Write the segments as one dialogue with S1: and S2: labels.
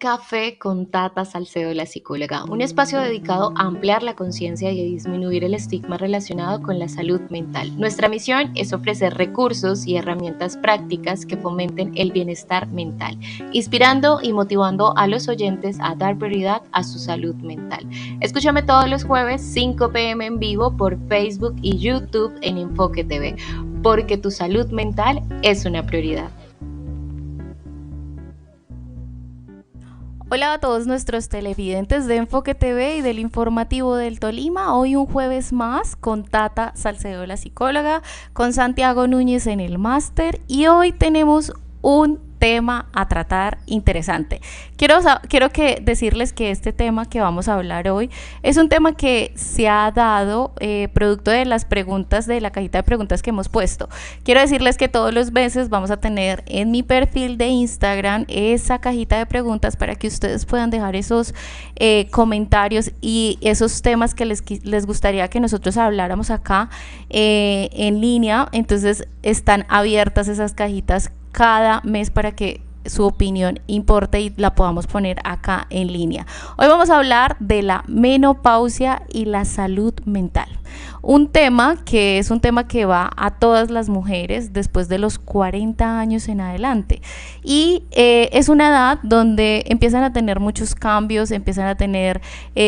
S1: Café con Tata Salcedo, la psicóloga, un espacio dedicado a ampliar la conciencia y a disminuir el estigma relacionado con la salud mental. Nuestra misión es ofrecer recursos y herramientas prácticas que fomenten el bienestar mental, inspirando y motivando a los oyentes a dar prioridad a su salud mental. Escúchame todos los jueves 5 p.m. en vivo por Facebook y YouTube en Enfoque TV, porque tu salud mental es una prioridad. Hola a todos nuestros televidentes de Enfoque TV y del Informativo del Tolima. Hoy un jueves más con Tata Salcedo, la psicóloga, con Santiago Núñez en el máster, y hoy tenemos un tema a tratar interesante. Quiero decirles que este tema que vamos a hablar hoy es un tema que se ha dado producto de las preguntas, de la cajita de preguntas que hemos puesto. Quiero decirles que todos los meses vamos a tener en mi perfil de Instagram esa cajita de preguntas para que ustedes puedan dejar esos comentarios y esos temas que les gustaría que nosotros habláramos acá en línea. Entonces están abiertas esas cajitas cada mes para que su opinión importe y la podamos poner acá en línea. Hoy vamos a hablar de la menopausia y la salud mental. Un tema que va a todas las mujeres después de los 40 años en adelante. Y es una edad donde empiezan a tener muchos cambios, empiezan a tener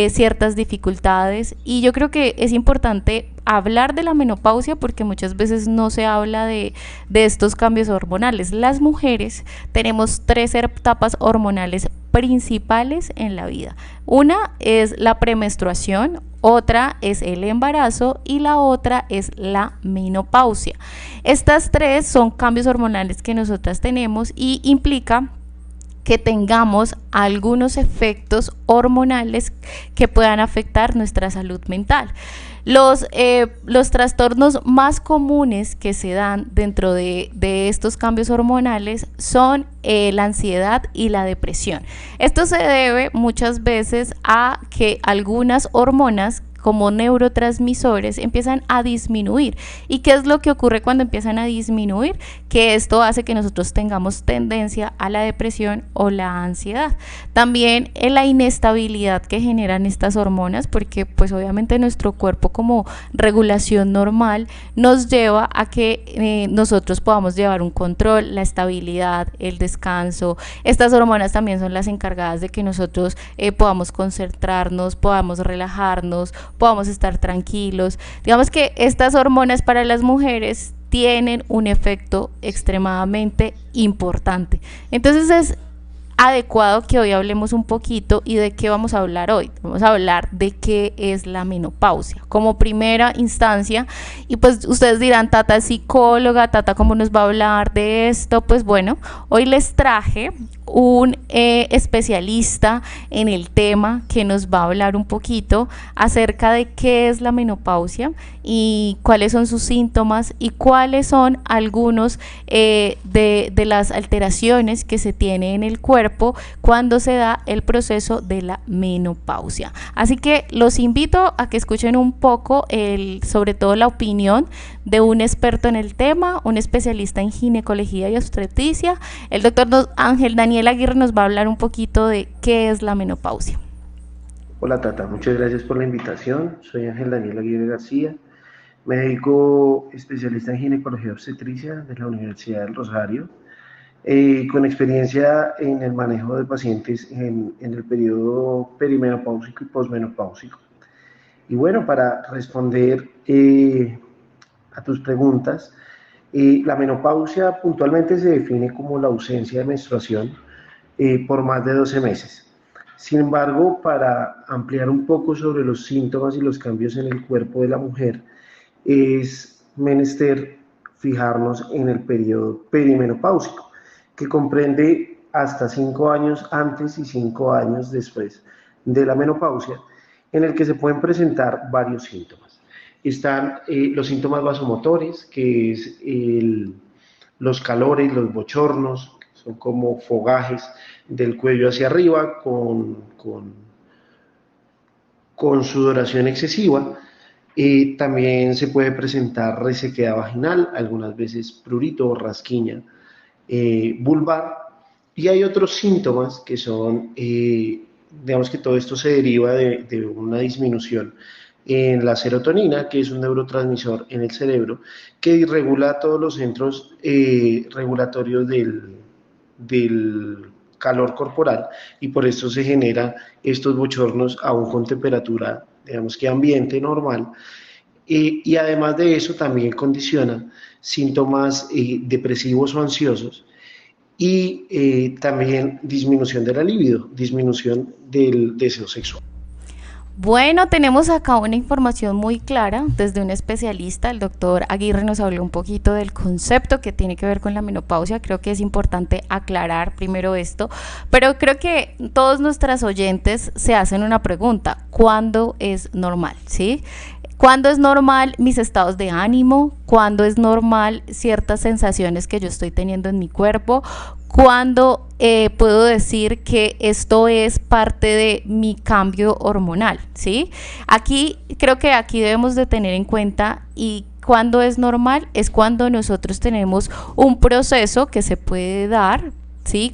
S1: ciertas dificultades. Y yo creo que es importante hablar de la menopausia porque muchas veces no se habla de estos cambios hormonales. Las mujeres tenemos 3 etapas hormonales principales en la vida. Una es la premenstruación, otra es el embarazo y la otra es la menopausia. Estas 3 son cambios hormonales que nosotras tenemos y implica que tengamos algunos efectos hormonales que puedan afectar nuestra salud mental. Los trastornos más comunes que se dan dentro de estos cambios hormonales son la ansiedad y la depresión. Esto se debe muchas veces a que algunas hormonas como neurotransmisores empiezan a disminuir. ¿Y qué es lo que ocurre cuando empiezan a disminuir? Que esto hace que nosotros tengamos tendencia a la depresión o la ansiedad. También en la inestabilidad que generan estas hormonas, porque pues obviamente nuestro cuerpo como regulación normal nos lleva a que nosotros podamos llevar un control, la estabilidad, el descanso. Estas hormonas también son las encargadas de que nosotros podamos concentrarnos, podamos relajarnos, podamos estar tranquilos. Digamos que estas hormonas para las mujeres tienen un efecto extremadamente importante. Entonces es adecuado que hoy hablemos un poquito. ¿Y de qué vamos a hablar hoy? Vamos a hablar de qué es la menopausia como primera instancia. Y pues ustedes dirán, Tata es psicóloga, Tata ¿cómo nos va a hablar de esto? Pues bueno, hoy les traje un especialista en el tema que nos va a hablar un poquito acerca de qué es la menopausia y cuáles son sus síntomas y cuáles son algunos de las alteraciones que se tiene en el cuerpo cuando se da el proceso de la menopausia. Así que los invito a que escuchen un poco sobre todo la opinión de un experto en el tema, un especialista en ginecología y obstetricia. El doctor Ángel Daniel Aguirre nos va a hablar un poquito de qué es la menopausia.
S2: Hola Tata, muchas gracias por la invitación. Soy Ángel Daniel Aguirre García. Me dedico especialista en ginecología y obstetricia de la Universidad del Rosario, con experiencia en el manejo de pacientes en el periodo perimenopáusico y posmenopáusico. Y bueno, para responder a tus preguntas, la menopausia puntualmente se define como la ausencia de menstruación por más de 12 meses. Sin embargo, para ampliar un poco sobre los síntomas y los cambios en el cuerpo de la mujer, es menester fijarnos en el periodo perimenopáusico, que comprende hasta 5 años antes y 5 años después de la menopausia, en el que se pueden presentar varios síntomas. Están los síntomas vasomotores, que es los calores, los bochornos, son como fogajes del cuello hacia arriba con sudoración excesiva. También se puede presentar resequedad vaginal, algunas veces prurito o rasquiña vulvar, Y hay otros síntomas que son, digamos que todo esto se deriva de una disminución en la serotonina, que es un neurotransmisor en el cerebro, que regula todos los centros regulatorios del calor corporal, y por esto se generan estos bochornos aún con temperatura, digamos que ambiente normal, y además de eso también condiciona síntomas depresivos o ansiosos, y también disminución de la libido, disminución del deseo sexual.
S1: Bueno, tenemos acá una información muy clara desde un especialista. El doctor Aguirre nos habló un poquito del concepto que tiene que ver con la menopausia. Creo que es importante aclarar primero esto, pero creo que todos nuestros oyentes se hacen una pregunta: ¿cuándo es normal? ¿Sí? ¿Cuándo es normal mis estados de ánimo? ¿Cuándo es normal ciertas sensaciones que yo estoy teniendo en mi cuerpo? ¿Cuándo puedo decir que esto es parte de mi cambio hormonal? ¿Sí? Aquí creo que aquí debemos de tener en cuenta, y cuando es normal es cuando nosotros tenemos un proceso que se puede dar, ¿sí?,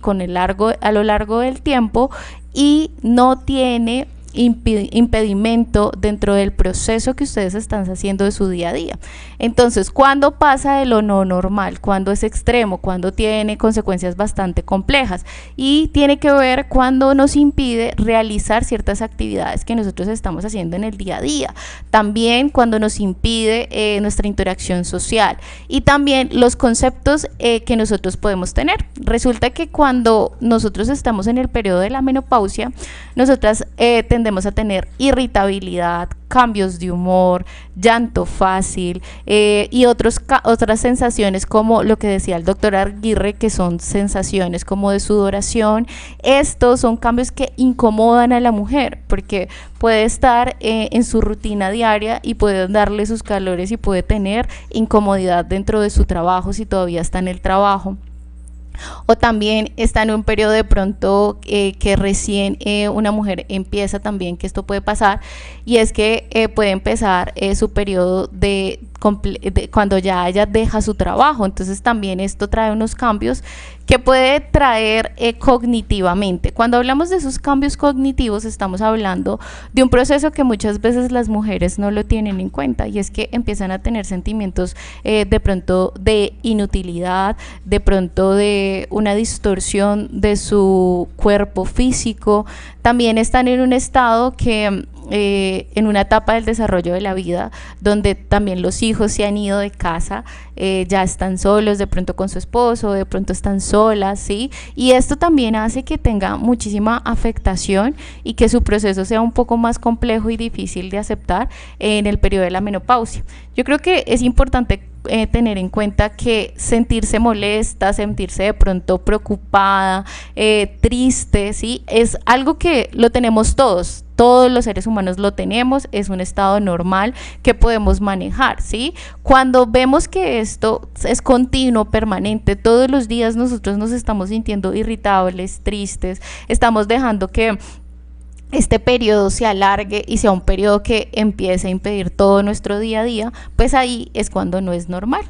S1: a lo largo del tiempo, y no tiene impedimento dentro del proceso que ustedes están haciendo de su día a día. Entonces, ¿cuándo pasa de lo no normal? ¿Cuándo es extremo? ¿Cuándo tiene consecuencias bastante complejas? Y tiene que ver cuando nos impide realizar ciertas actividades que nosotros estamos haciendo en el día a día. También cuando nos impide nuestra interacción social, y también los conceptos que nosotros podemos tener. Resulta que cuando nosotros estamos en el periodo de la menopausia, nosotras tendemos a tener irritabilidad, cambios de humor, llanto fácil, y otras sensaciones, como lo que decía el doctor Aguirre, que son sensaciones como de sudoración. Estos son cambios que incomodan a la mujer, porque puede estar en su rutina diaria y puede darle sus calores, y puede tener incomodidad dentro de su trabajo si todavía está en el trabajo. O también está en un periodo de pronto que recién una mujer empieza también, que esto puede pasar, y es que puede empezar su periodo de cuando ya ella deja su trabajo. Entonces también esto trae unos cambios que puede traer cognitivamente. Cuando hablamos de esos cambios cognitivos, estamos hablando de un proceso que muchas veces las mujeres no lo tienen en cuenta, y es que empiezan a tener sentimientos de pronto de inutilidad, de pronto de una distorsión de su cuerpo físico. También están en un estado que en una etapa del desarrollo de la vida, donde también los hijos se han ido de casa, ya están solos, de pronto con su esposo, de pronto están solas, ¿sí? Y esto también hace que tenga muchísima afectación y que su proceso sea un poco más complejo y difícil de aceptar en el periodo de la menopausia. Yo creo que es importante tener en cuenta que sentirse molesta, sentirse de pronto preocupada, triste, ¿sí?, es algo que lo tenemos todos los seres humanos lo tenemos, es un estado normal que podemos manejar, ¿sí? Cuando vemos que esto es continuo, permanente, todos los días nosotros nos estamos sintiendo irritables, tristes, estamos dejando que este periodo se alargue y sea un periodo que empiece a impedir todo nuestro día a día, pues ahí es cuando no es normal.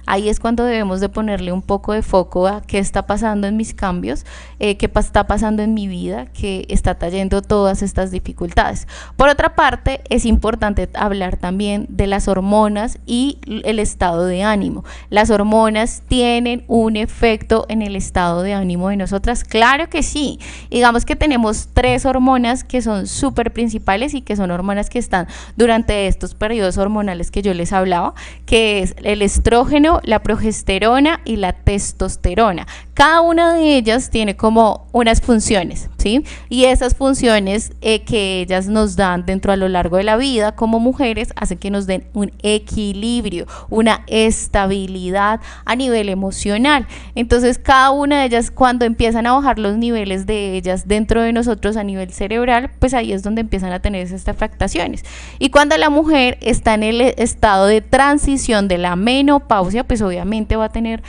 S1: Ahí es cuando debemos de ponerle un poco de foco a qué está pasando en mis cambios, qué está pasando en mi vida, que está trayendo todas estas dificultades. Por otra parte, es importante hablar también de las hormonas y el estado de ánimo. Las hormonas tienen un efecto en el estado de ánimo de nosotras, claro que sí. Digamos que tenemos 3 hormonas que son súper principales y que son hormonas que están durante estos periodos hormonales que yo les hablaba, que es el estrógeno, la progesterona y la testosterona. Cada una de ellas tiene como unas funciones, ¿sí? Y esas funciones que ellas nos dan dentro a lo largo de la vida como mujeres hacen que nos den un equilibrio, una estabilidad a nivel emocional. Entonces, cada una de ellas, cuando empiezan a bajar los niveles de ellas dentro de nosotros a nivel cerebral, pues ahí es donde empiezan a tener esas afectaciones. Y cuando la mujer está en el estado de transición de la menopausia, pues obviamente va a tener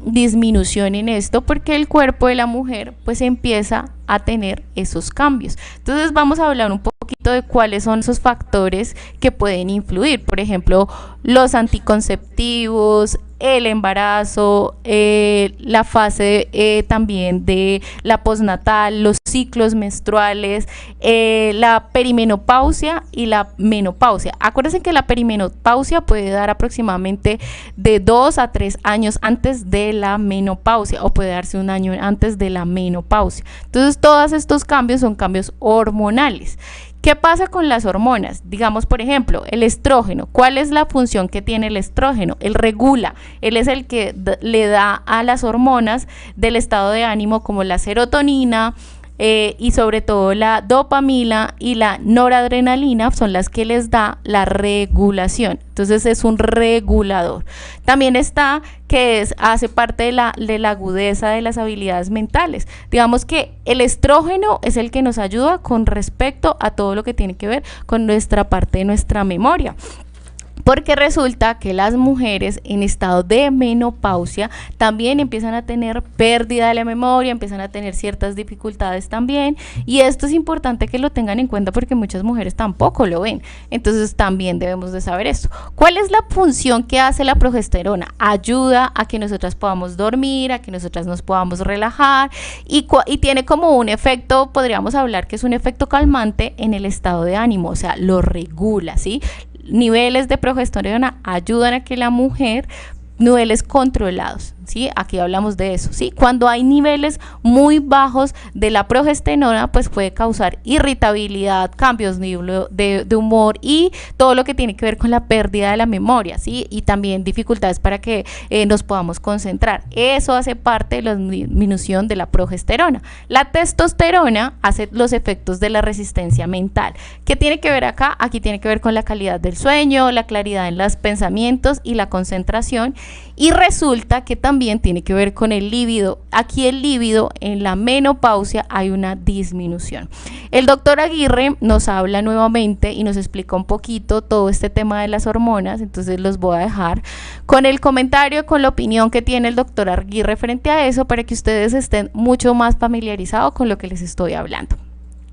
S1: disminución en esto, porque el cuerpo de la mujer pues empieza a tener esos cambios. Entonces vamos a hablar un poquito de cuáles son esos factores que pueden influir. Por ejemplo, los anticonceptivos, el embarazo, la fase también de la postnatal, los ciclos menstruales, la perimenopausia y la menopausia. Acuérdense que la perimenopausia puede dar aproximadamente de 2 a 3 años antes de la menopausia, o puede darse un año antes de la menopausia. Entonces, todos estos cambios son cambios hormonales. ¿Qué pasa con las hormonas? Digamos, por ejemplo, el estrógeno. ¿Cuál es la función que tiene el estrógeno? Él regula, él es el que le da a las hormonas del estado de ánimo, como la serotonina, y sobre todo la dopamina y la noradrenalina, son las que les da la regulación. Entonces es un regulador. También está que hace parte de la agudeza de las habilidades mentales. Digamos que el estrógeno es el que nos ayuda con respecto a todo lo que tiene que ver con nuestra parte de nuestra memoria. Porque resulta que las mujeres en estado de menopausia también empiezan a tener pérdida de la memoria, empiezan a tener ciertas dificultades también, y esto es importante que lo tengan en cuenta porque muchas mujeres tampoco lo ven. Entonces también debemos de saber esto. ¿Cuál es la función que hace la progesterona? Ayuda a que nosotras podamos dormir, a que nosotras nos podamos relajar, y tiene como un efecto, podríamos hablar que es un efecto calmante en el estado de ánimo, o sea, lo regula, ¿sí? Niveles de progesterona ayudan a que la mujer, niveles controlados, ¿sí? Aquí hablamos de eso, ¿sí? Cuando hay niveles muy bajos de la progesterona, pues puede causar irritabilidad, cambios de humor y todo lo que tiene que ver con la pérdida de la memoria, ¿sí? Y también dificultades para que nos podamos concentrar. Eso hace parte de la disminución de la progesterona. La testosterona hace los efectos de la resistencia mental. ¿Qué tiene que ver acá? Aquí tiene que ver con la calidad del sueño, la claridad en los pensamientos y la concentración. Y resulta que también tiene que ver con el líbido. Aquí el líbido en la menopausia hay una disminución. El doctor Aguirre nos habla nuevamente y nos explica un poquito todo este tema de las hormonas. Entonces los voy a dejar con el comentario, con la opinión que tiene el doctor Aguirre frente a eso, para que ustedes estén mucho más familiarizados con lo que les estoy hablando.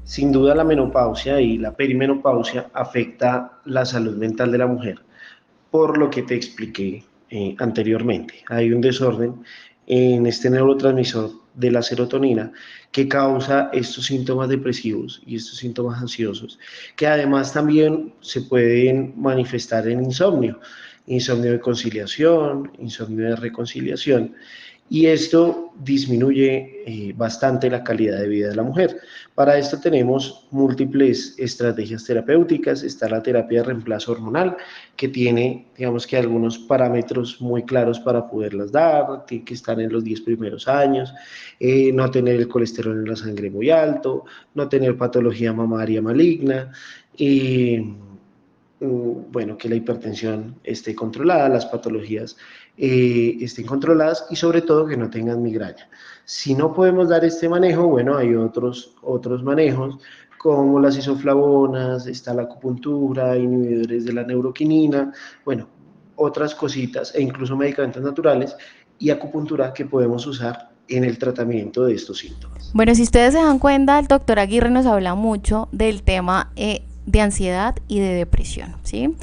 S2: Sin duda la menopausia y la perimenopausia afecta la salud mental de la mujer, por lo que te expliqué anteriormente. Hay un desorden en este neurotransmisor de la serotonina que causa estos síntomas depresivos y estos síntomas ansiosos, que además también se pueden manifestar en insomnio de conciliación, insomnio de reconciliación, y esto disminuye bastante la calidad de vida de la mujer. Para esto tenemos múltiples estrategias terapéuticas. Está la terapia de reemplazo hormonal, que tiene, digamos que algunos parámetros muy claros para poderlas dar. Tiene que estar en los 10 primeros años, no tener el colesterol en la sangre muy alto, no tener patología mamaria maligna, bueno, que la hipertensión esté controlada, las patologías estén controladas, y sobre todo que no tengan migraña. Si no podemos dar este manejo, bueno, hay otros manejos como las isoflavonas, está la acupuntura, inhibidores de la neuroquinina, bueno, otras cositas, e incluso medicamentos naturales y acupuntura que podemos usar en el tratamiento de estos síntomas.
S1: Bueno, si ustedes se dan cuenta, el doctor Aguirre nos habla mucho del tema de ansiedad y de depresión, ¿sí?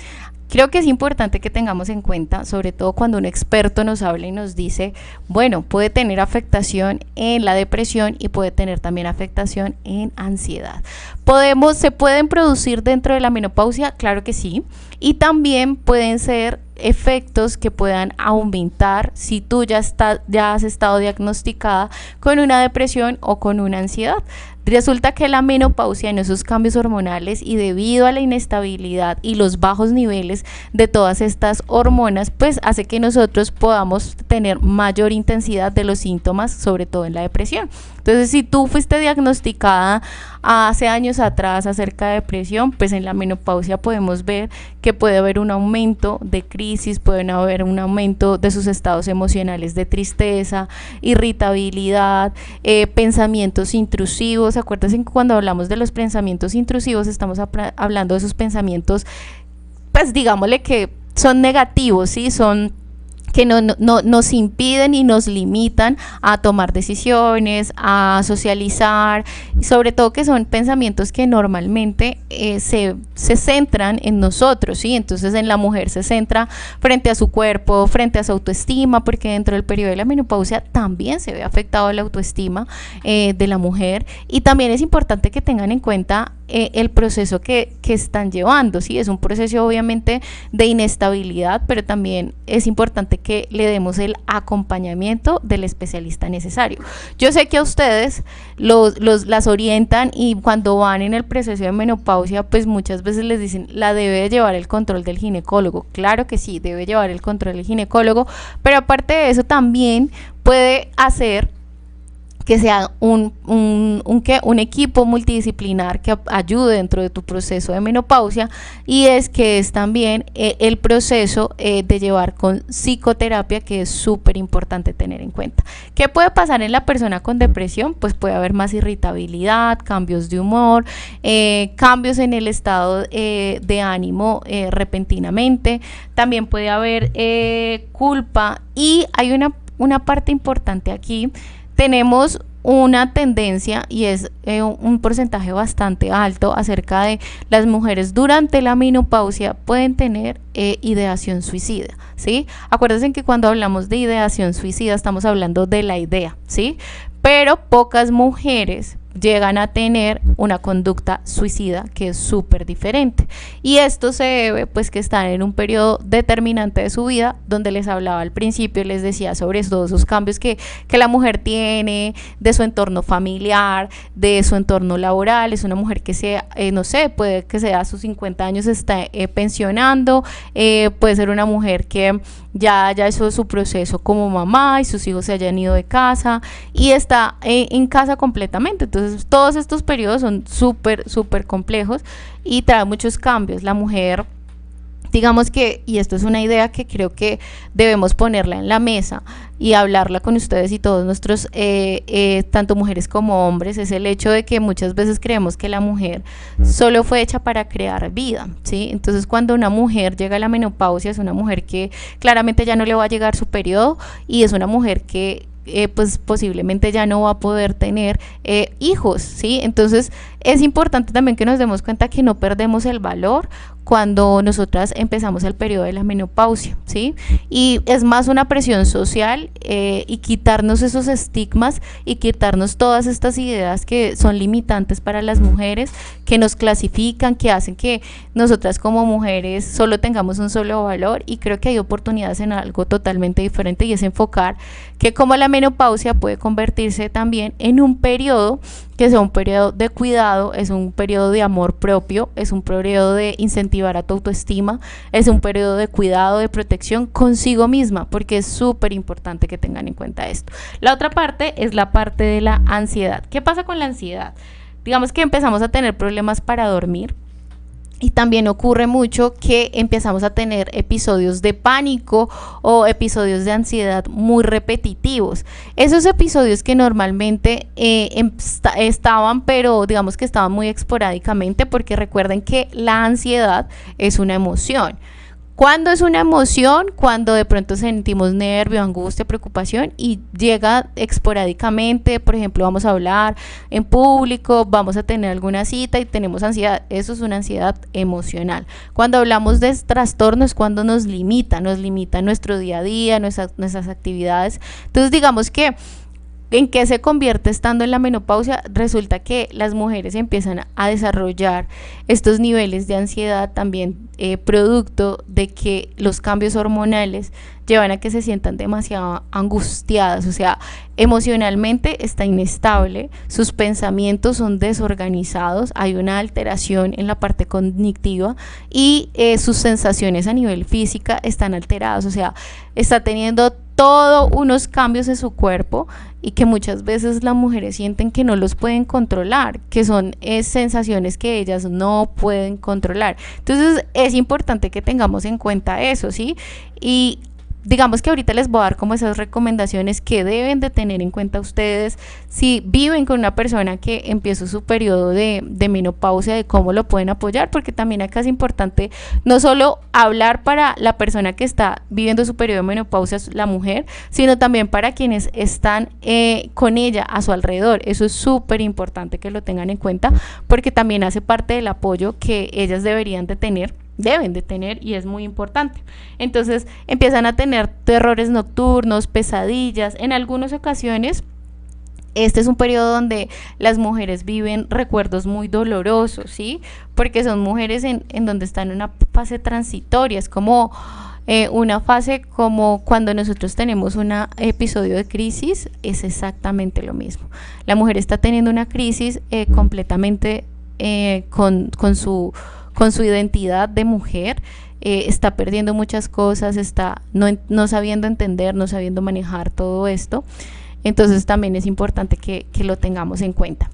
S1: Creo que es importante que tengamos en cuenta, sobre todo cuando un experto nos habla y nos dice, bueno, puede tener afectación en la depresión y puede tener también afectación en ansiedad. ¿Se pueden producir dentro de la menopausia? Claro que sí. Y también pueden ser efectos que puedan aumentar si tú ya has estado diagnosticada con una depresión o con una ansiedad. Resulta que la menopausia, en esos cambios hormonales y debido a la inestabilidad y los bajos niveles de todas estas hormonas, pues hace que nosotros podamos tener mayor intensidad de los síntomas, sobre todo en la depresión. Entonces, si tú fuiste diagnosticada hace años atrás acerca de depresión, pues en la menopausia podemos ver que puede haber un aumento de crisis, puede haber un aumento de sus estados emocionales de tristeza, irritabilidad, pensamientos intrusivos. Acuérdense que cuando hablamos de los pensamientos intrusivos estamos hablando de esos pensamientos, pues digámosle que son negativos, ¿sí? Son que nos impiden y nos limitan a tomar decisiones, a socializar, y sobre todo que son pensamientos que normalmente se centran en nosotros, ¿sí? Entonces en la mujer se centra frente a su cuerpo, frente a su autoestima, porque dentro del periodo de la menopausia también se ve afectado la autoestima de la mujer, y también es importante que tengan en cuenta el proceso que están llevando, ¿sí? Es un proceso obviamente de inestabilidad, pero también es importante que le demos el acompañamiento del especialista necesario. Yo sé que a ustedes las orientan, y cuando van en el proceso de menopausia, pues muchas veces les dicen, la debe llevar el control del ginecólogo. Claro que sí, debe llevar el control del ginecólogo, pero aparte de eso también puede hacer que sea un equipo multidisciplinar que ayude dentro de tu proceso de menopausia, y es también el proceso de llevar con psicoterapia, que es súper importante tener en cuenta. ¿Qué puede pasar en la persona con depresión? Pues puede haber más irritabilidad, cambios de humor, cambios en el estado de ánimo repentinamente, también puede haber culpa, y hay una parte importante aquí. Tenemos una tendencia, y es un porcentaje bastante alto, acerca de las mujeres durante la menopausia pueden tener ideación suicida, ¿sí? Acuérdense que cuando hablamos de ideación suicida estamos hablando de la idea, ¿sí? Pero pocas mujeres llegan a tener una conducta suicida, que es súper diferente, y esto se debe pues que están en un periodo determinante de su vida, donde les hablaba al principio, les decía sobre todos esos cambios que la mujer tiene, de su entorno familiar, de su entorno laboral. Es una mujer que no sé, puede que sea a sus 50 años está pensionando, puede ser una mujer que ya hizo su proceso como mamá y sus hijos se hayan ido de casa y está en casa completamente. Entonces todos estos periodos son súper complejos y traen muchos cambios. La mujer, digamos que, y esto es una idea que creo que debemos ponerla en la mesa y hablarla con ustedes y todos nuestros, tanto mujeres como hombres, es el hecho de que muchas veces creemos que la mujer solo fue hecha para crear vida, ¿sí? Entonces cuando una mujer llega a la menopausia, es una mujer que claramente ya no le va a llegar su periodo, y es una mujer que pues posiblemente ya no va a poder tener hijos, ¿sí? Entonces es importante también que nos demos cuenta que no perdemos el valor cuando nosotras empezamos el periodo de la menopausia, ¿sí? Y es más una presión social, y quitarnos esos estigmas y quitarnos todas estas ideas que son limitantes para las mujeres, que nos clasifican, que hacen que nosotras como mujeres solo tengamos un solo valor. Y creo que hay oportunidades en algo totalmente diferente, y es enfocar que como la menopausia puede convertirse también en un periodo que sea un periodo de cuidado, es un periodo de amor propio, es un periodo de incentivar a tu autoestima, es un periodo de cuidado, de protección consigo misma, porque es súper importante que tengan en cuenta esto. La otra parte es la parte de la ansiedad. ¿Qué pasa con la ansiedad? Digamos que empezamos a tener problemas para dormir, y también ocurre mucho que empezamos a tener episodios de pánico o episodios de ansiedad muy repetitivos. Esos episodios que normalmente estaban, pero digamos que estaban muy esporádicamente, porque recuerden que la ansiedad es una emoción. ¿Cuándo es una emoción? Cuando de pronto sentimos nervio, angustia, preocupación, y llega esporádicamente. Por ejemplo, vamos a hablar en público, vamos a tener alguna cita y tenemos ansiedad. Eso es una ansiedad emocional. Cuando hablamos de trastornos, cuando nos limita nuestro día a día, nuestras actividades. Entonces digamos que ¿en qué se convierte estando en la menopausia? Resulta que las mujeres empiezan a desarrollar estos niveles de ansiedad también, producto de que los cambios hormonales llevan a que se sientan demasiado angustiadas, o sea, emocionalmente está inestable, sus pensamientos son desorganizados, hay una alteración en la parte cognitiva, y sus sensaciones a nivel física están alteradas, o sea, está teniendo todos unos cambios en su cuerpo, y que muchas veces las mujeres sienten que no los pueden controlar, que son sensaciones que ellas no pueden controlar. Entonces es importante que tengamos en cuenta eso, ¿sí? Y digamos que ahorita les voy a dar como esas recomendaciones que deben de tener en cuenta ustedes si viven con una persona que empieza su periodo de menopausia, de cómo lo pueden apoyar, porque también acá es importante no solo hablar para la persona que está viviendo su periodo de menopausia, la mujer, sino también para quienes están con ella a su alrededor. Eso es súper importante que lo tengan en cuenta, porque también hace parte del apoyo que ellas deben de tener y es muy importante. Entonces empiezan a tener terrores nocturnos, pesadillas. En algunas ocasiones este es un periodo donde las mujeres viven recuerdos muy dolorosos, ¿sí? Porque son mujeres en donde están en una fase transitoria, es como una fase como cuando nosotros tenemos un episodio de crisis, es exactamente lo mismo. La mujer está teniendo una crisis completamente con su identidad de mujer, está perdiendo muchas cosas, está no sabiendo entender, no sabiendo manejar todo esto. Entonces también es importante que lo tengamos en cuenta.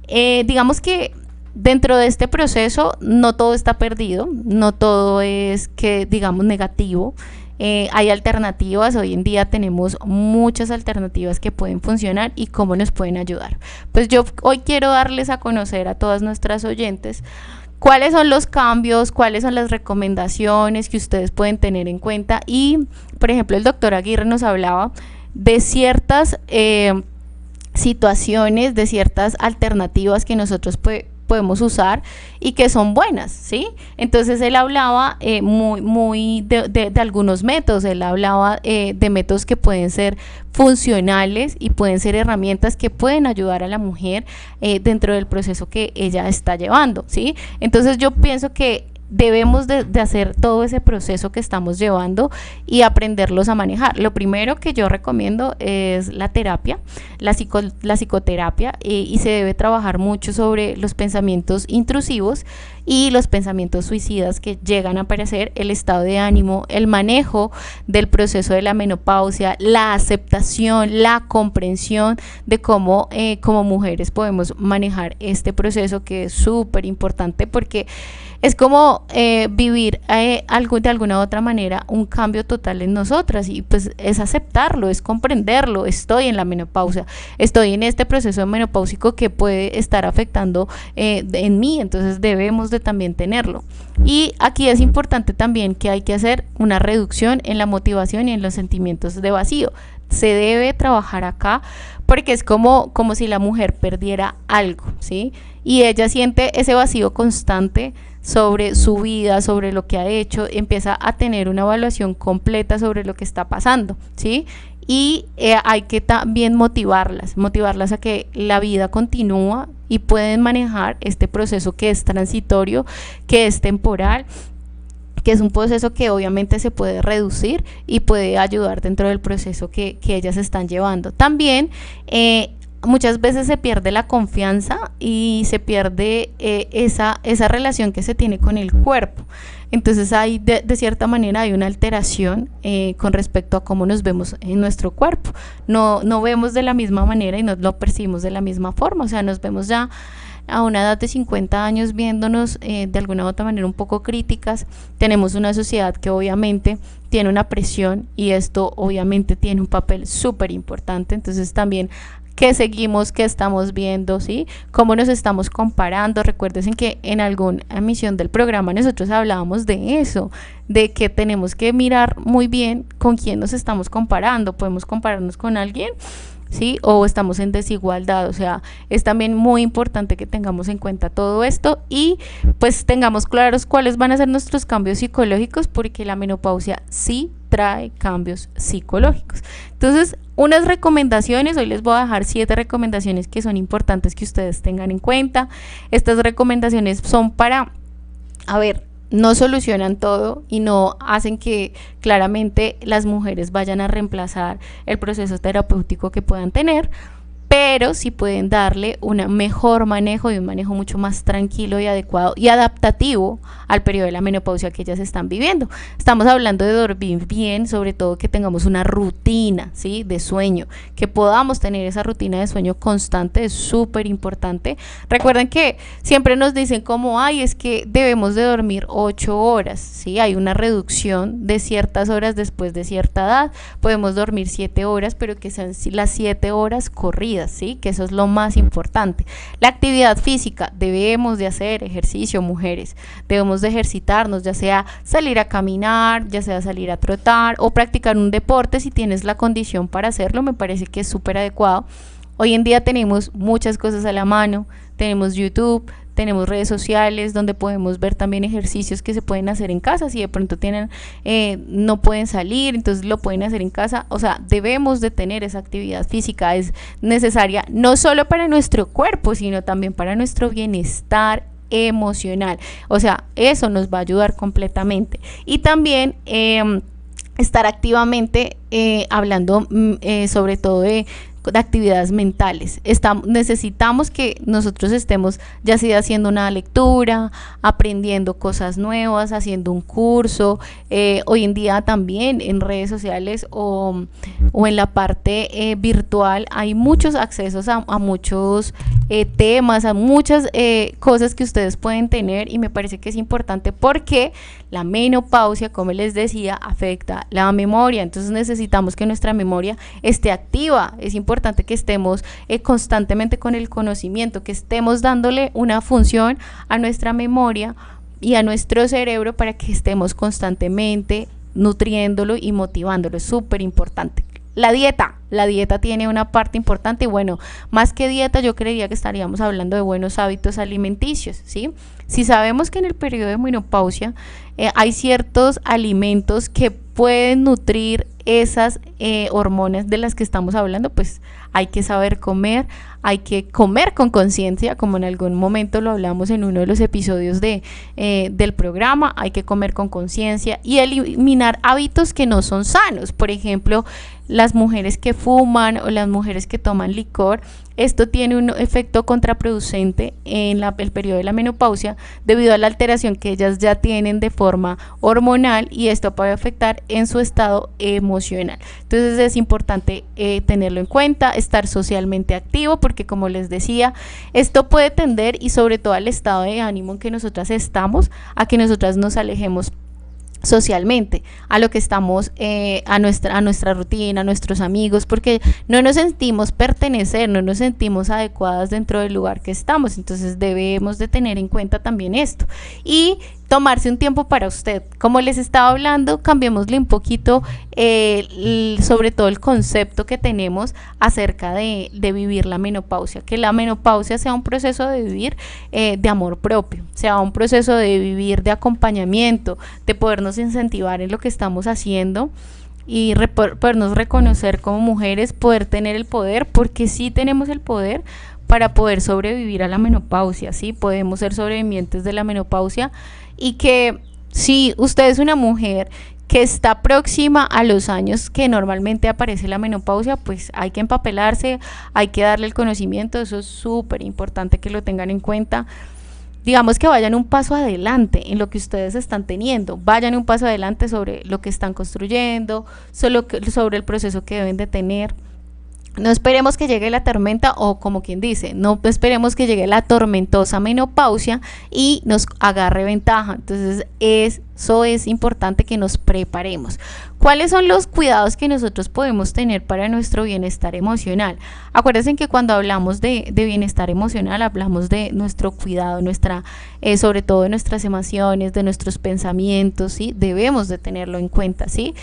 S1: Digamos que dentro de este proceso no todo está perdido, no todo es que digamos negativo. Hay alternativas, hoy en día tenemos muchas alternativas que pueden funcionar y cómo nos pueden ayudar. Pues yo hoy quiero darles a conocer a todas nuestras oyentes cuáles son los cambios, cuáles son las recomendaciones que ustedes pueden tener en cuenta. Y por ejemplo el doctor Aguirre nos hablaba de ciertas situaciones, de ciertas alternativas que nosotros podemos usar y que son buenas, ¿sí? Entonces él hablaba muy de algunos métodos, él hablaba de métodos que pueden ser funcionales y pueden ser herramientas que pueden ayudar a la mujer dentro del proceso que ella está llevando, ¿sí? Entonces yo pienso que debemos de hacer todo ese proceso que estamos llevando y aprenderlos a manejar. Lo primero que yo recomiendo es la terapia, la psicoterapia, y se debe trabajar mucho sobre los pensamientos intrusivos y los pensamientos suicidas que llegan a aparecer, el estado de ánimo, el manejo del proceso de la menopausia, la aceptación, la comprensión de cómo como mujeres podemos manejar este proceso, que es súper importante porque es como vivir de alguna u otra manera un cambio total en nosotras, y pues es aceptarlo, es comprenderlo. Estoy en la menopausia, estoy en este proceso menopáusico que puede estar afectando en mí, entonces debemos de también tenerlo. Y aquí es importante también que hay que hacer una reducción en la motivación y en los sentimientos de vacío. Se debe trabajar acá porque es como si la mujer perdiera algo, ¿sí? Y ella siente ese vacío constante sobre su vida, sobre lo que ha hecho, empieza a tener una evaluación completa sobre lo que está pasando, ¿sí? Y hay que también motivarlas a que la vida continúa y pueden manejar este proceso que es transitorio, que es temporal, que es un proceso que obviamente se puede reducir y puede ayudar dentro del proceso que ellas están llevando. También muchas veces se pierde la confianza y se pierde esa relación que se tiene con el cuerpo. Entonces hay de cierta manera hay una alteración con respecto a cómo nos vemos en nuestro cuerpo. No vemos de la misma manera y no lo percibimos de la misma forma. O sea, nos vemos ya a una edad de 50 años viéndonos de alguna u otra manera un poco críticas. Tenemos una sociedad que obviamente tiene una presión y esto obviamente tiene un papel súper importante. Entonces también qué seguimos, qué estamos viendo, ¿sí? Cómo nos estamos comparando. Recuerden que en alguna emisión del programa nosotros hablábamos de eso, de que tenemos que mirar muy bien con quién nos estamos comparando. Podemos compararnos con alguien, ¿sí? O estamos en desigualdad. O sea, es también muy importante que tengamos en cuenta todo esto y pues tengamos claros cuáles van a ser nuestros cambios psicológicos, porque la menopausia sí trae cambios psicológicos. Entonces, unas recomendaciones, hoy les voy a dejar 7 recomendaciones que son importantes que ustedes tengan en cuenta. Estas recomendaciones son para, no solucionan todo y no hacen que claramente las mujeres vayan a reemplazar el proceso terapéutico que puedan tener, pero sí pueden darle un mejor manejo y un manejo mucho más tranquilo y adecuado y adaptativo al periodo de la menopausia que ellas están viviendo. Estamos hablando de dormir bien, sobre todo que tengamos una rutina, ¿sí?, de sueño, que podamos tener esa rutina de sueño constante, es súper importante. Recuerden que siempre nos dicen como, ay, es que debemos de dormir 8 horas, ¿sí? Hay una reducción de ciertas horas después de cierta edad, podemos dormir 7 horas, pero que sean las 7 horas corridas, ¿sí? Que eso es lo más importante. La actividad física, debemos de hacer ejercicio, mujeres, debemos de ejercitarnos, ya sea salir a caminar, ya sea salir a trotar o practicar un deporte si tienes la condición para hacerlo, me parece que es súper adecuado. Hoy en día tenemos muchas cosas a la mano, tenemos YouTube, tenemos redes sociales donde podemos ver también ejercicios que se pueden hacer en casa, si de pronto no pueden salir, entonces lo pueden hacer en casa. O sea, debemos de tener esa actividad física, es necesaria no solo para nuestro cuerpo, sino también para nuestro bienestar emocional. O sea, eso nos va a ayudar completamente. Y también estar activamente hablando sobre todo de actividades mentales. Necesitamos que nosotros estemos ya sea haciendo una lectura, aprendiendo cosas nuevas, haciendo un curso. Hoy en día también en redes sociales o en la parte virtual hay muchos accesos a muchos temas, a muchas cosas que ustedes pueden tener, y me parece que es importante porque la menopausia, como les decía, afecta la memoria. Entonces necesitamos que nuestra memoria esté activa. Es importante que estemos constantemente con el conocimiento, que estemos dándole una función a nuestra memoria y a nuestro cerebro para que estemos constantemente nutriéndolo y motivándolo. Es súper importante. La dieta tiene una parte importante, y bueno, más que dieta yo creería que estaríamos hablando de buenos hábitos alimenticios, ¿sí? Si sabemos que en el periodo de menopausia hay ciertos alimentos que pueden nutrir esas hormonas de las que estamos hablando, pues hay que saber comer, hay que comer con conciencia, como en algún momento lo hablamos en uno de los episodios del programa. Hay que comer con conciencia y eliminar hábitos que no son sanos. Por ejemplo, las mujeres que fuman o las mujeres que toman licor, esto tiene un efecto contraproducente en el periodo de la menopausia debido a la alteración que ellas ya tienen de forma hormonal, y esto puede afectar en su estado emocional. Entonces es importante tenerlo en cuenta, estar socialmente activo, porque como les decía, esto puede tender, y sobre todo al estado de ánimo en que nosotras estamos, a que nosotras nos alejemos socialmente, a lo que estamos, a nuestra rutina, a nuestros amigos, porque no nos sentimos pertenecer, no nos sentimos adecuadas dentro del lugar que estamos. Entonces debemos de tener en cuenta también esto y tomarse un tiempo para usted. Como les estaba hablando, cambiémosle un poquito sobre todo el concepto que tenemos acerca de vivir la menopausia, que la menopausia sea un proceso de vivir de amor propio, sea un proceso de vivir de acompañamiento, de podernos incentivar en lo que estamos haciendo y podernos reconocer como mujeres, poder tener el poder, porque sí tenemos el poder para poder sobrevivir a la menopausia, ¿sí? Podemos ser sobrevivientes de la menopausia, y que si usted es una mujer que está próxima a los años que normalmente aparece la menopausia, pues hay que empapelarse, hay que darle el conocimiento. Eso es súper importante que lo tengan en cuenta. Digamos que vayan un paso adelante en lo que ustedes están teniendo, vayan un paso adelante sobre lo que están construyendo, sobre el proceso que deben de tener. No esperemos que llegue la tormenta, o como quien dice, no esperemos que llegue la tormentosa menopausia y nos agarre ventaja. Entonces eso es importante, que nos preparemos. ¿Cuáles son los cuidados que nosotros podemos tener para nuestro bienestar emocional? Acuérdense que cuando hablamos de bienestar emocional, hablamos de nuestro cuidado, sobre todo de nuestras emociones, de nuestros pensamientos, ¿sí? Debemos de tenerlo en cuenta, ¿sí?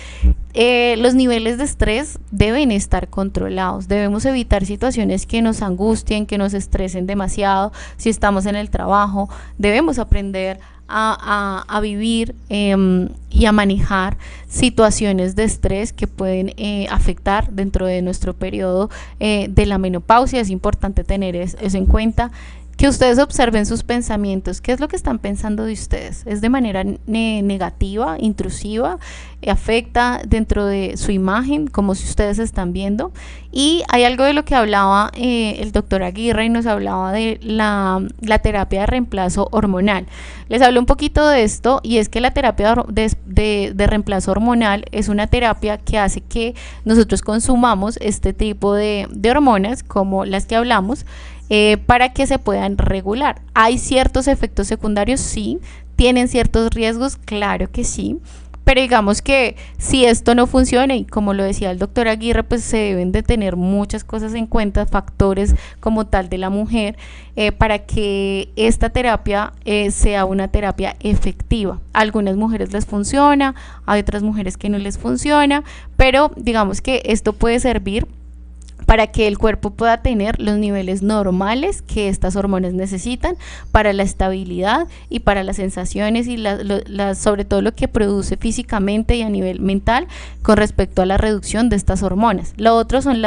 S1: Los niveles de estrés deben estar controlados. Debemos evitar situaciones que nos angustien, que nos estresen demasiado. Si estamos en el trabajo, debemos aprender a vivir y a manejar situaciones de estrés que pueden afectar dentro de nuestro periodo de la menopausia. Es importante tener eso en cuenta, que ustedes observen sus pensamientos. ¿Qué es lo que están pensando de ustedes? ¿Es de manera negativa, intrusiva? ¿Afecta dentro de su imagen, como si ustedes están viendo? Y hay algo de lo que hablaba el doctor Aguirre, y nos hablaba de la terapia de reemplazo hormonal. Les hablo un poquito de esto, y es que la terapia de reemplazo hormonal es una terapia que hace que nosotros consumamos este tipo de hormonas, como las que hablamos, para que se puedan regular. ¿Hay ciertos efectos secundarios? Sí. ¿Tienen ciertos riesgos? Claro que sí. Pero digamos que si esto no funciona, y como lo decía el doctor Aguirre, pues se deben de tener muchas cosas en cuenta, factores como tal de la mujer, para que esta terapia sea una terapia efectiva. A algunas mujeres les funciona, a otras mujeres que no les funciona, pero digamos que esto puede servir para que el cuerpo pueda tener los niveles normales que estas hormonas necesitan para la estabilidad y para las sensaciones y sobre todo lo que produce físicamente y a nivel mental con respecto a la reducción de estas hormonas. Lo otro son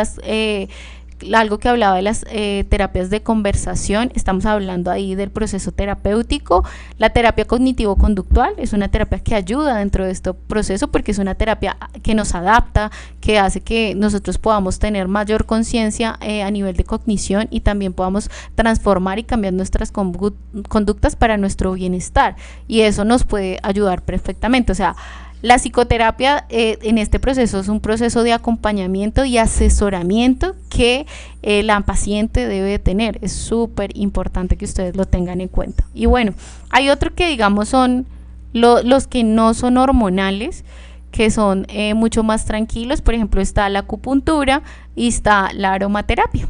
S1: algo que hablaba de las terapias de conversación. Estamos hablando ahí del proceso terapéutico. La terapia cognitivo-conductual es una terapia que ayuda dentro de este proceso, porque es una terapia que nos adapta, que hace que nosotros podamos tener mayor conciencia a nivel de cognición, y también podamos transformar y cambiar nuestras conductas para nuestro bienestar, y eso nos puede ayudar perfectamente. O sea, la psicoterapia en este proceso es un proceso de acompañamiento y asesoramiento que la paciente debe tener. Es súper importante que ustedes lo tengan en cuenta. Y bueno, hay otro que digamos son los que no son hormonales, que son mucho más tranquilos. Por ejemplo, está la acupuntura y está la aromaterapia.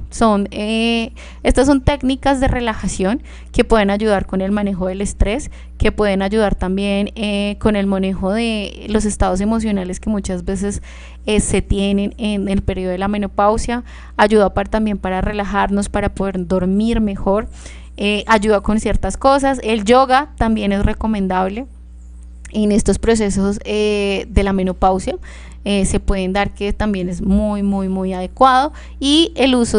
S1: Estas son técnicas de relajación que pueden ayudar con el manejo del estrés, que pueden ayudar también con el manejo de los estados emocionales que muchas veces se tienen en el periodo de la menopausia. Ayuda también para relajarnos, para poder dormir mejor. Ayuda con ciertas cosas. El yoga también es recomendable en estos procesos de la menopausia. Se pueden dar, que también es muy adecuado. Y los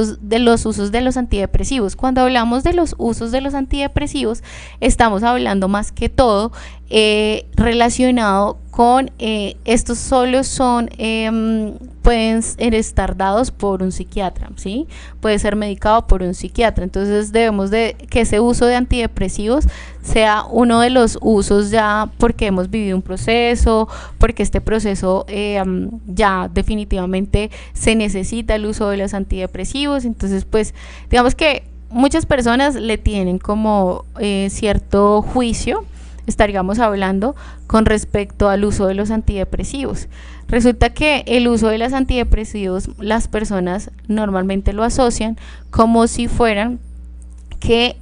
S1: usos de los antidepresivos. Cuando hablamos de los usos de los antidepresivos, estamos hablando más que todo relacionado con estos solo pueden estar dados por un psiquiatra, ¿sí? Puede ser medicado por un psiquiatra. Entonces debemos de que ese uso de antidepresivos sea uno de los usos, ya porque hemos vivido un proceso, porque este proceso ya definitivamente se necesita el uso de los antidepresivos. Entonces pues digamos que muchas personas le tienen como cierto juicio, estaríamos hablando, con respecto al uso de los antidepresivos. Resulta que el uso de los antidepresivos, las personas normalmente lo asocian como si fueran que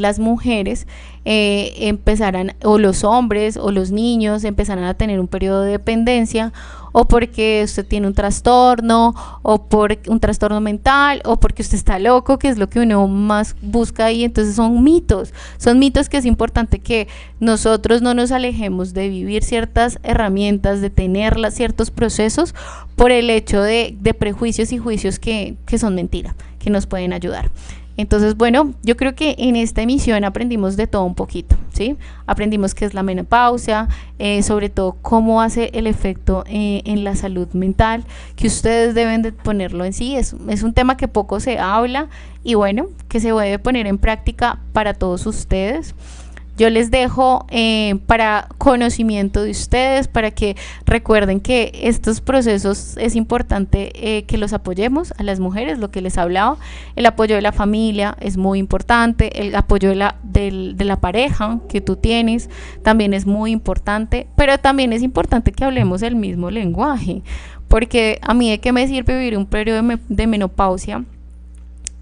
S1: las mujeres empezaran, o los hombres o los niños empezaran a tener un periodo de dependencia, o porque usted tiene un trastorno, o por un trastorno mental, o porque usted está loco, que es lo que uno más busca ahí. Entonces son mitos que es importante que nosotros no nos alejemos de vivir ciertas herramientas, de tener ciertos procesos, por el hecho de prejuicios y juicios que son mentira, que nos pueden ayudar. Entonces, bueno, yo creo que en esta emisión aprendimos de todo un poquito, ¿sí? Aprendimos qué es la menopausia, sobre todo cómo hace el efecto en la salud mental, que ustedes deben de ponerlo en sí. Es un tema que poco se habla, y bueno, que se debe poner en práctica para todos ustedes. Yo les dejo para conocimiento de ustedes, para que recuerden que estos procesos es importante que los apoyemos a las mujeres, lo que les hablaba. El apoyo de la familia es muy importante, el apoyo de la pareja que tú tienes también es muy importante, pero también es importante que hablemos el mismo lenguaje, porque a mí de qué me sirve vivir un periodo de menopausia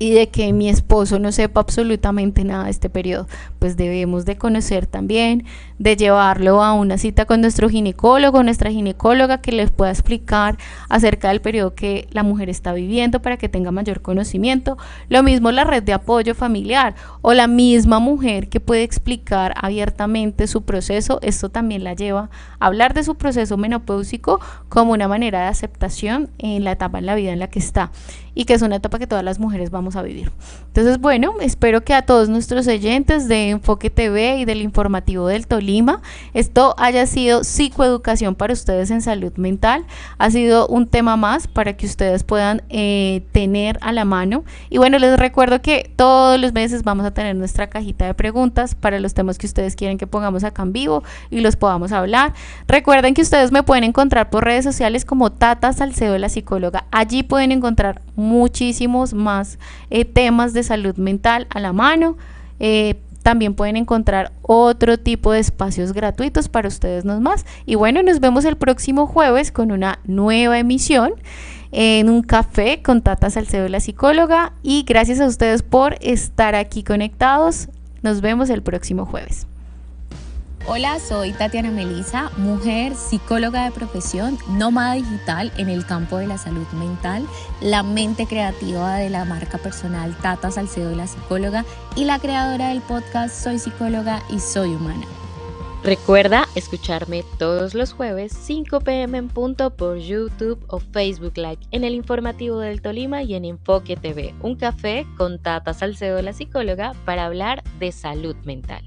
S1: y de que mi esposo no sepa absolutamente nada de este periodo. Pues debemos de conocer también, de llevarlo a una cita con nuestro ginecólogo, nuestra ginecóloga, que les pueda explicar acerca del periodo que la mujer está viviendo, para que tenga mayor conocimiento. Lo mismo la red de apoyo familiar, o la misma mujer que puede explicar abiertamente su proceso. Esto también la lleva a hablar de su proceso menopáusico como una manera de aceptación en la etapa en la vida en la que está, y que es una etapa que todas las mujeres vamos vamos a vivir. Entonces, bueno, espero que a todos nuestros oyentes de Enfoque TV y del Informativo del Tolima, esto haya sido psicoeducación para ustedes en salud mental. Ha sido un tema más para que ustedes puedan tener a la mano. Y bueno, les recuerdo que todos los meses vamos a tener nuestra cajita de preguntas para los temas que ustedes quieren que pongamos acá en vivo y los podamos hablar. Recuerden que ustedes me pueden encontrar por redes sociales como Tata Salcedo, la psicóloga. Allí pueden encontrar muchísimos más temas de salud mental a la mano. También pueden encontrar otro tipo de espacios gratuitos para ustedes nomás. Y bueno, nos vemos el próximo jueves con una nueva emisión en un café con Tata Salcedo, la psicóloga. Y gracias a ustedes por estar aquí conectados. Nos vemos el próximo jueves.
S3: Hola, soy Tatiana Melisa, mujer psicóloga de profesión, nómada digital en el campo de la salud mental, la mente creativa de la marca personal Tata Salcedo, la psicóloga, y la creadora del podcast Soy Psicóloga y Soy Humana.
S4: Recuerda escucharme todos los jueves 5 p.m. en punto por YouTube o Facebook Live en el Informativo del Tolima y en Enfoque TV, un café con Tata Salcedo, la psicóloga, para hablar de salud mental.